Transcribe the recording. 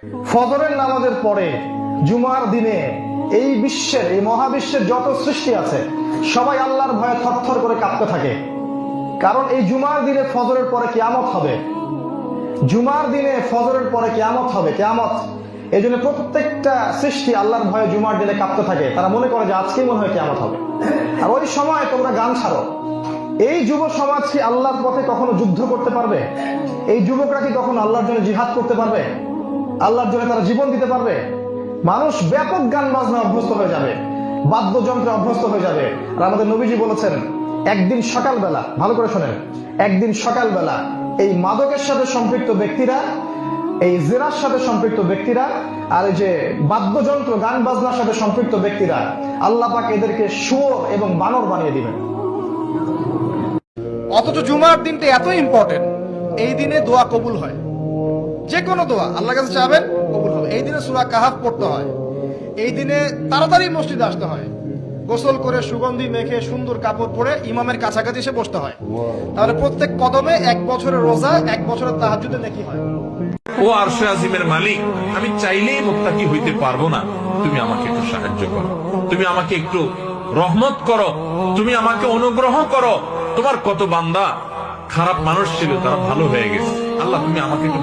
ফজরের নামাজের পরে জুমার দিনে এই বিশ্বের, এই মহাবিশ্বের যত সৃষ্টি আছে সবাই আল্লাহর ভয়ে থরথর করে কাঁপতে থাকে। কারণ এই জুমার দিনে ফজরের পরে কিয়ামত হবে। জুমার দিনে ফজরের পরে কিয়ামত হবে, কিয়ামত। এই জন্য প্রত্যেকটা সৃষ্টি আল্লাহর ভয়ে জুমার দিনে কাঁপতে থাকে। তারা মনে করে যে আজকেই মনে হয় কিয়ামত হবে। আর ওই সময় তোমরা গান ছাড়ো। এই যুব সমাজ কি আল্লাহর পথে কখনো যুদ্ধ করতে পারবে? এই যুবকরা কি কখনো আল্লাহর জন্য জিহাদ করতে পারবে? আল্লাহর জন্য তারা জীবন দিতে পারবে? মানুষ ব্যাপক গান বাজনা অভ্যস্ত হয়ে যাবে, বাদ্যযন্ত্রে অভ্যস্ত হয়ে যাবে। আর আমাদের নবীজি বলেছেন, একদিন সকালবেলা, ভালো করে শোনেন, একদিন সকালবেলা এই মাদকের সাথে সম্পৃক্ত ব্যক্তিরা, এই জেনার সাথে সম্পৃক্ত ব্যক্তিরা, আর এই যে বাদ্যযন্ত্র গান বাজনার সাথে সম্পৃক্ত ব্যক্তিরা, আল্লাহ পাক এদেরকে শুয়োর এবং বানর বানিয়ে দিবেন। অথচ জুমার দিনটা এত ইম্পর্টেন্ট, এই দিনে দোয়া কবুল হয়। যে কোনো দোয়া আল্লাহর কাছে চাবেন, কবুল হবে। এই দিনে সূরা কাহাফ পড়তে হয়। এই দিনে তাড়াতাড়ি মসজিদে আসতে হয়, গোসল করে সুগন্ধি মেখে সুন্দর কাপড় পরে ইমামের কাছাকাছি এসে বসতে হয়। তাহলে প্রত্যেক কদমে 1 বছরের রোজা, 1 বছরের তাহাজ্জুদের নেকি হয়। ও আরশে আজিমের মালিক, আমি চাইলেই মুত্তাকি হইতে পারবো না, তুমি আমাকে একটু সাহায্য করো, তুমি আমাকে একটু রহমত করো, তুমি আমাকে অনুগ্রহ করো। তোমার কত বান্দা খারাপ মানুষ ছিল, তারা ভালো হয়ে গেছে। আল্লাহ তুমি আমাকে একটু